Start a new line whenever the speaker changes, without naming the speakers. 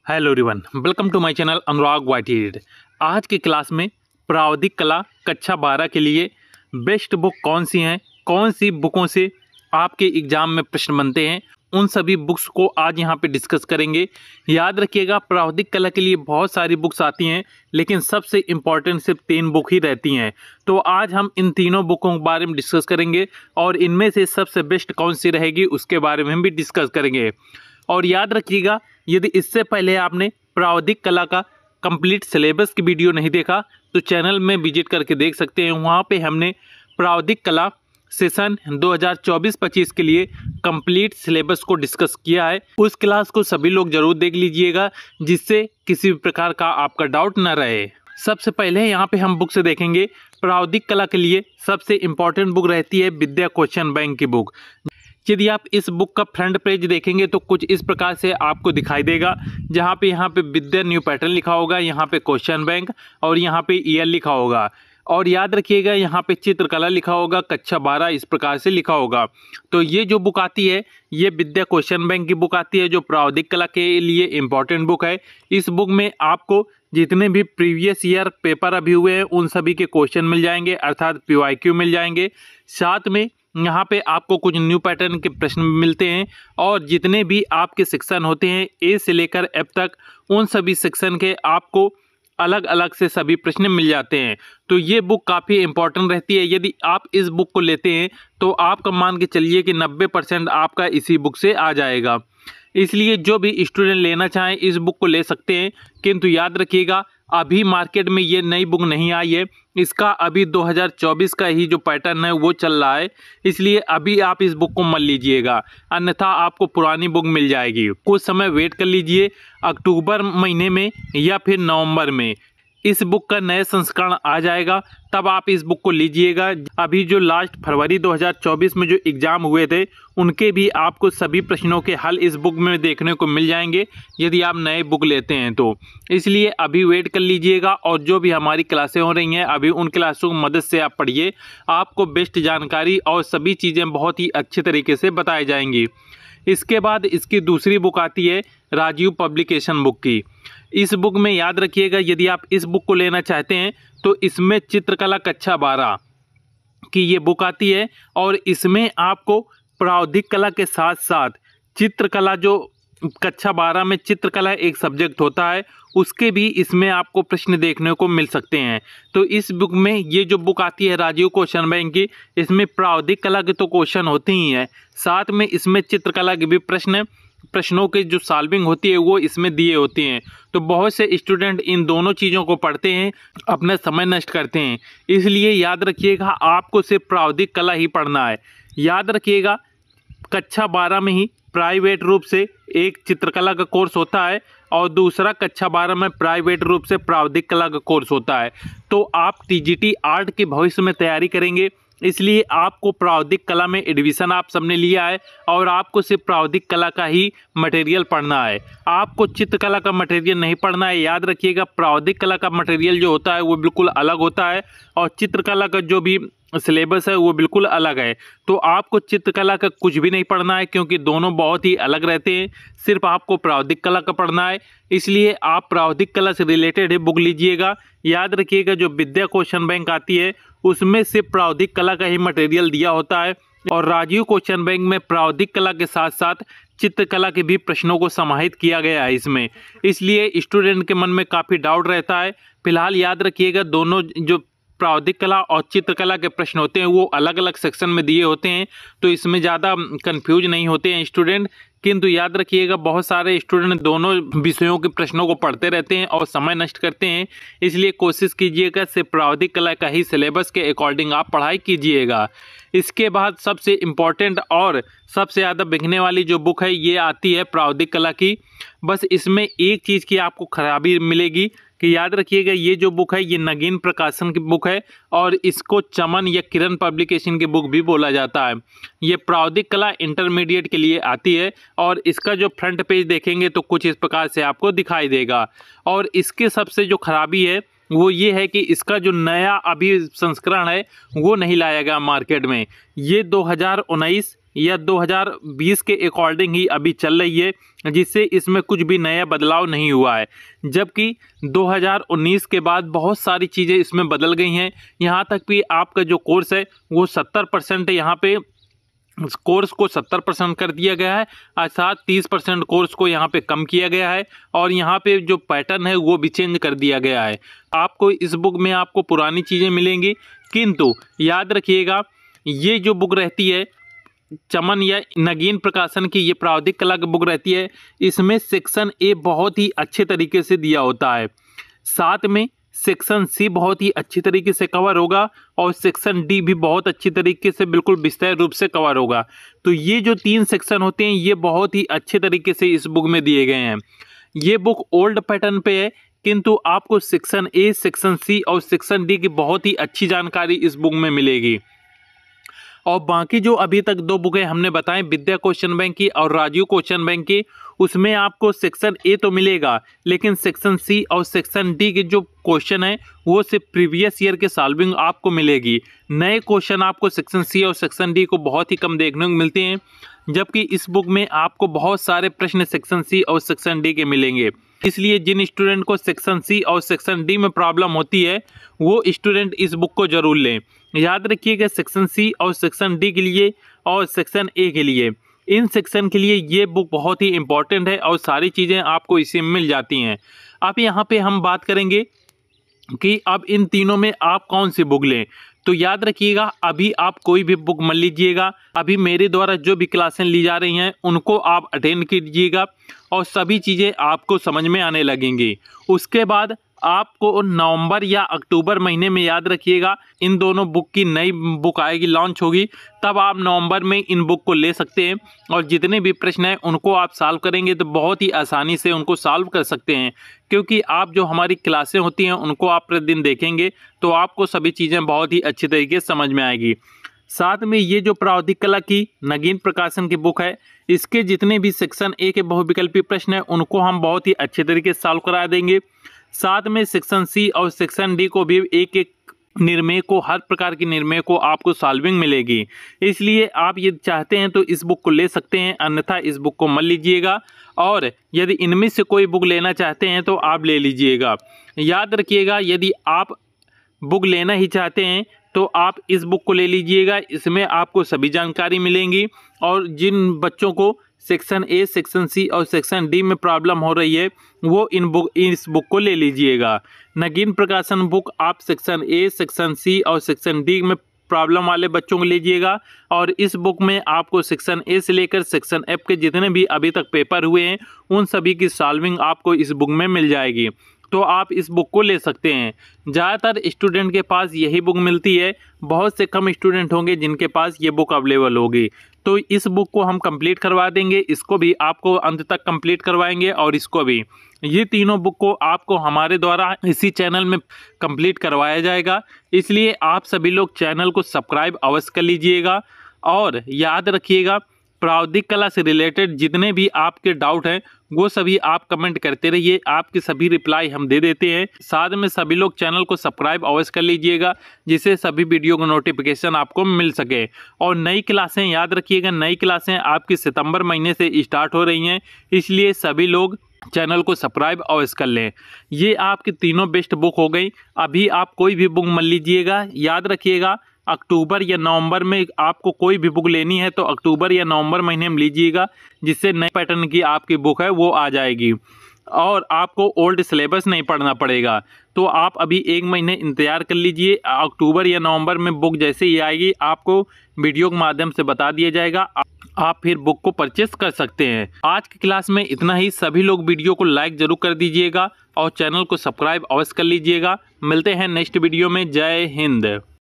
Hello everyone, welcome to my channel Anurag Y T. आज की class में प्रावधिक कला कक्षा 12 के लिए बेस्ट बुक कौन सी हैं, कौन सी बुकों से आपके एग्जाम में प्रश्न बनते हैं, उन सभी बुक्स को आज यहाँ पे डिस्कस करेंगे। याद रखिएगा, प्रावधिक कला के लिए बहुत सारी बुक्स आती हैं, लेकिन सबसे इम्पॉर्टेंट सिर्फ 3 बुक ही रहती हैं। तो आज हम इन तीनों बुकों के बारे में डिस्कस करेंगे और इनमें से सबसे बेस्ट कौन सी रहेगी उसके बारे में भी डिस्कस करेंगे। और याद रखिएगा, यदि इससे पहले आपने प्रावधिक कला का कंप्लीट सिलेबस की वीडियो नहीं देखा तो चैनल में विजिट करके देख सकते हैं। वहाँ पे हमने प्रावधिक कला सेशन 2024-25 के लिए कंप्लीट सिलेबस को डिस्कस किया है। उस क्लास को सभी लोग जरूर देख लीजिएगा, जिससे किसी भी प्रकार का आपका डाउट न रहे। सबसे पहले यहाँ पे हम बुक से देखेंगे। प्रावधिक कला के लिए सबसे इम्पॉर्टेंट बुक रहती है विद्या क्वेश्चन बैंक की बुक। यदि आप इस बुक का फ्रंट पेज देखेंगे तो कुछ इस प्रकार से आपको दिखाई देगा, जहाँ पे विद्या न्यू पैटर्न लिखा होगा, यहाँ पे क्वेश्चन बैंक और यहाँ पे ईयर लिखा होगा। और याद रखिएगा, यहाँ पे चित्रकला लिखा होगा, कक्षा 12 इस प्रकार से लिखा होगा। तो ये जो बुक आती है ये विद्या क्वेश्चन बैंक की बुक आती है, जो प्रावधिक कला के लिए इम्पॉर्टेंट बुक है। इस बुक में आपको जितने भी प्रीवियस ईयर पेपर अभी हुए हैं उन सभी के क्वेश्चन मिल जाएंगे, अर्थात PYQ मिल जाएंगे। साथ में यहाँ पे आपको कुछ न्यू पैटर्न के प्रश्न मिलते हैं और जितने भी आपके सेक्शन होते हैं A से लेकर F तक, उन सभी सेक्शन के आपको अलग अलग से सभी प्रश्न मिल जाते हैं। तो ये बुक काफ़ी इंपॉर्टेंट रहती है। यदि आप इस बुक को लेते हैं तो आपका मान के चलिए कि 90% आपका इसी बुक से आ जाएगा। इसलिए जो भी स्टूडेंट लेना चाहें इस बुक को ले सकते हैं, किंतु याद रखिएगा अभी मार्केट में ये नई बुक नहीं आई है। इसका अभी 2024 का ही जो पैटर्न है वो चल रहा है, इसलिए अभी आप इस बुक को मत लीजिएगा, अन्यथा आपको पुरानी बुक मिल जाएगी। कुछ समय वेट कर लीजिए, अक्टूबर महीने में या फिर नवंबर में इस बुक का नया संस्करण आ जाएगा, तब आप इस बुक को लीजिएगा। अभी जो लास्ट फरवरी 2024 में जो एग्ज़ाम हुए थे उनके भी आपको सभी प्रश्नों के हल इस बुक में देखने को मिल जाएंगे, यदि आप नए बुक लेते हैं तो। इसलिए अभी वेट कर लीजिएगा और जो भी हमारी क्लासें हो रही हैं अभी उन क्लासों की मदद से आप पढ़िए, आपको बेस्ट जानकारी और सभी चीज़ें बहुत ही अच्छे तरीके से बताई जाएंगी। इसके बाद इसकी दूसरी बुक आती है राजीव पब्लिकेशन बुक की। इस बुक में याद रखिएगा, यदि आप इस बुक को लेना चाहते हैं तो इसमें चित्रकला कक्षा 12 की ये बुक आती है और इसमें आपको प्रावधिक कला के साथ साथ चित्रकला, जो कक्षा 12 में चित्रकला एक सब्जेक्ट होता है, उसके भी इसमें आपको प्रश्न देखने को मिल सकते हैं। तो इस बुक में ये जो बुक आती है राजीव क्वेश्चन बैंक की, इसमें प्रावधिक कला के तो क्वेश्चन होते ही हैं, साथ में इसमें चित्रकला के भी प्रश्नों की जो सॉल्विंग होती है वो इसमें दिए होती हैं। तो बहुत से स्टूडेंट इन दोनों चीज़ों को पढ़ते हैं, अपना समय नष्ट करते हैं। इसलिए याद रखिएगा, आपको सिर्फ प्रावधिक कला ही पढ़ना है। याद रखिएगा, कक्षा 12 में ही प्राइवेट रूप से एक चित्रकला का कोर्स होता है और दूसरा कक्षा 12 में प्राइवेट रूप से प्रावधिक कला का कोर्स होता है। तो आप TGT आर्ट के भविष्य में तैयारी करेंगे, इसलिए आपको प्रावधिक कला में एडमिशन आप सबने लिया है और आपको सिर्फ प्रावधिक कला का ही मटेरियल पढ़ना है, आपको चित्रकला का मटेरियल नहीं पढ़ना है। याद रखिएगा, प्रावधिक कला का मटेरियल जो होता है वो बिल्कुल अलग होता है और चित्रकला का जो भी सिलेबस है वो बिल्कुल अलग है। तो आपको चित्रकला का कुछ भी नहीं पढ़ना है, क्योंकि दोनों बहुत ही अलग रहते हैं। सिर्फ आपको प्रावधिक कला का पढ़ना है, इसलिए आप प्रावधिक कला से रिलेटेड ही बुक लीजिएगा। याद रखिएगा, जो विद्या क्वेश्चन बैंक आती है उसमें सिर्फ प्रावधिक कला का ही मटेरियल दिया होता है और राजीव क्वेश्चन बैंक में प्रावधिक कला के साथ साथ चित्रकला के भी प्रश्नों को समाहित किया गया है इसमें। इसलिए स्टूडेंट के मन में काफ़ी डाउट रहता है। फिलहाल याद रखिएगा, दोनों जो प्रावधिक कला और चित्रकला के प्रश्न होते हैं वो अलग अलग सेक्शन में दिए होते हैं, तो इसमें ज़्यादा कंफ्यूज नहीं होते हैं स्टूडेंट। किंतु याद रखिएगा, बहुत सारे स्टूडेंट दोनों विषयों के प्रश्नों को पढ़ते रहते हैं और समय नष्ट करते हैं, इसलिए कोशिश कीजिएगा सिर्फ प्रावधिक कला का ही सिलेबस के अकॉर्डिंग आप पढ़ाई कीजिएगा। इसके बाद सबसे इम्पॉर्टेंट और सबसे ज़्यादा बिकने वाली जो बुक है ये आती है प्रावधिक कला की। बस इसमें एक चीज़ की आपको खराबी मिलेगी कि याद रखिएगा, ये जो बुक है ये नगीन प्रकाशन की बुक है और इसको चमन या किरण पब्लिकेशन की बुक भी बोला जाता है। ये प्रावधिक कला इंटरमीडिएट के लिए आती है और इसका जो फ्रंट पेज देखेंगे तो कुछ इस प्रकार से आपको दिखाई देगा। और इसके सबसे जो खराबी है वो ये है कि इसका जो नया अभी संस्करण है वो नहीं लाया गया मार्केट में। ये 2019 या 2020 के अकॉर्डिंग ही अभी चल रही है, जिससे इसमें कुछ भी नया बदलाव नहीं हुआ है। जबकि 2019 के बाद बहुत सारी चीज़ें इसमें बदल गई हैं। यहाँ तक भी आपका जो कोर्स है वो 70% यहाँ पे कोर्स को 70% कर दिया गया है, अर्थात 30% कोर्स को यहाँ पे कम किया गया है। और यहाँ पे जो पैटर्न है वो भी चेंज कर दिया गया है। आपको इस बुक में आपको पुरानी चीज़ें मिलेंगी, किंतु याद रखिएगा ये जो बुक रहती है चमन या नगीन प्रकाशन की, ये प्रावधिक कला की बुक रहती है, इसमें सेक्शन ए बहुत ही अच्छे तरीके से दिया होता है। साथ में सेक्शन सी बहुत ही अच्छी तरीके से कवर होगा और सेक्शन डी भी बहुत अच्छी तरीके से बिल्कुल विस्तार रूप से कवर होगा। तो ये जो 3 सेक्शन होते हैं ये बहुत ही अच्छे तरीके से इस बुक में दिए गए हैं। ये बुक ओल्ड पैटर्न पे है, किंतु आपको सेक्शन ए, सेक्शन सी और सेक्शन डी की बहुत ही अच्छी जानकारी इस बुक में मिलेगी। और बाकी जो अभी तक 2 बुकें हमने बताएं, विद्या क्वेश्चन बैंक की और राजीव क्वेश्चन बैंक की, उसमें आपको सेक्शन ए तो मिलेगा, लेकिन सेक्शन सी और सेक्शन डी के जो क्वेश्चन है वो सिर्फ प्रीवियस ईयर के सॉल्विंग आपको मिलेगी। नए क्वेश्चन आपको सेक्शन सी और सेक्शन डी को बहुत ही कम देखने को मिलते हैं, जबकि इस बुक में आपको बहुत सारे प्रश्न सेक्शन सी और सेक्शन डी के मिलेंगे। इसलिए जिन स्टूडेंट को सेक्शन सी और सेक्शन डी में प्रॉब्लम होती है वो स्टूडेंट इस बुक को जरूर लें। याद रखिएगा सेक्शन सी और सेक्शन डी के लिए और सेक्शन ए के लिए, इन सेक्शन के लिए ये बुक बहुत ही इंपॉर्टेंट है और सारी चीज़ें आपको इसी में मिल जाती हैं। अब यहाँ पे हम बात करेंगे कि अब इन तीनों में आप कौन सी बुक लें। तो याद रखिएगा अभी आप कोई भी बुक मत लीजिएगा। अभी मेरे द्वारा जो भी क्लासें ली जा रही हैं उनको आप अटेंड कीजिएगा और सभी चीज़ें आपको समझ में आने लगेंगी। उसके बाद आपको नवंबर या अक्टूबर महीने में, याद रखिएगा, इन दोनों बुक की नई बुक आएगी, लॉन्च होगी, तब आप नवंबर में इन बुक को ले सकते हैं और जितने भी प्रश्न हैं उनको आप सॉल्व करेंगे तो बहुत ही आसानी से उनको सॉल्व कर सकते हैं, क्योंकि आप जो हमारी क्लासें होती हैं उनको आप प्रतिदिन देखेंगे तो आपको सभी चीज़ें बहुत ही अच्छी तरीके से समझ में आएगी। साथ में ये जो प्रावधिक कला की नगीन प्रकाशन की बुक है, इसके जितने भी सेक्शन ए के बहुविकल्पी प्रश्न हैं उनको हम बहुत ही अच्छे तरीके से सॉल्व करा देंगे। साथ में सेक्शन सी और सेक्शन डी को भी एक एक निर्णय को, हर प्रकार की निर्णय को आपको सॉल्विंग मिलेगी। इसलिए आप ये चाहते हैं तो इस बुक को ले सकते हैं, अन्यथा इस बुक को मत लीजिएगा। और यदि इनमें से कोई बुक लेना चाहते हैं तो आप ले लीजिएगा। याद रखिएगा यदि आप बुक लेना ही चाहते हैं तो आप इस बुक को ले लीजिएगा, इसमें आपको सभी जानकारी मिलेंगी। और जिन बच्चों को सेक्शन ए, सेक्शन सी और सेक्शन डी में प्रॉब्लम हो रही है वो इस बुक को ले लीजिएगा। नगीन प्रकाशन बुक आप सेक्शन ए, सेक्शन सी और सेक्शन डी में प्रॉब्लम वाले बच्चों को लीजिएगा। और इस बुक में आपको सेक्शन ए से लेकर सेक्शन एफ के जितने भी अभी तक पेपर हुए हैं उन सभी की सॉल्विंग आपको इस बुक में मिल जाएगी, तो आप इस बुक को ले सकते हैं। ज़्यादातर स्टूडेंट के पास यही बुक मिलती है, बहुत से कम स्टूडेंट होंगे जिनके पास ये बुक अवेलेबल होगी। तो इस बुक को हम कंप्लीट करवा देंगे, इसको भी आपको अंत तक कंप्लीट करवाएंगे और इसको भी। ये तीनों बुक को आपको हमारे द्वारा इसी चैनल में कंप्लीट करवाया जाएगा, इसलिए आप सभी लोग चैनल को सब्सक्राइब अवश्य कर लीजिएगा। और याद रखिएगा प्रावधिक कला से रिलेटेड जितने भी आपके डाउट हैं वो सभी आप कमेंट करते रहिए, आपके सभी रिप्लाई हम दे देते हैं। साथ में सभी लोग चैनल को सब्सक्राइब अवश्य कर लीजिएगा, जिससे सभी वीडियो का नोटिफिकेशन आपको मिल सके। और नई क्लासें, याद रखिएगा नई क्लासें आपकी सितंबर महीने से स्टार्ट हो रही हैं, इसलिए सभी लोग चैनल को सब्सक्राइब अवश्य कर लें। ये आपकी तीनों बेस्ट बुक हो गई। अभी आप कोई भी बुक मत लीजिएगा। याद रखिएगा अक्टूबर या नवंबर में आपको कोई भी बुक लेनी है तो अक्टूबर या नवंबर महीने में लीजिएगा, जिससे नए पैटर्न की आपकी बुक है वो आ जाएगी और आपको ओल्ड सिलेबस नहीं पढ़ना पड़ेगा। तो आप अभी 1 महीने इंतज़ार कर लीजिए, अक्टूबर या नवंबर में बुक जैसे ही आएगी आपको वीडियो के माध्यम से बता दिया जाएगा, आप फिर बुक को परचेस कर सकते हैं। आज की क्लास में इतना ही। सभी लोग वीडियो को लाइक जरूर कर दीजिएगा और चैनल को सब्सक्राइब अवश्य कर लीजिएगा। मिलते हैं नेक्स्ट वीडियो में। जय हिंद।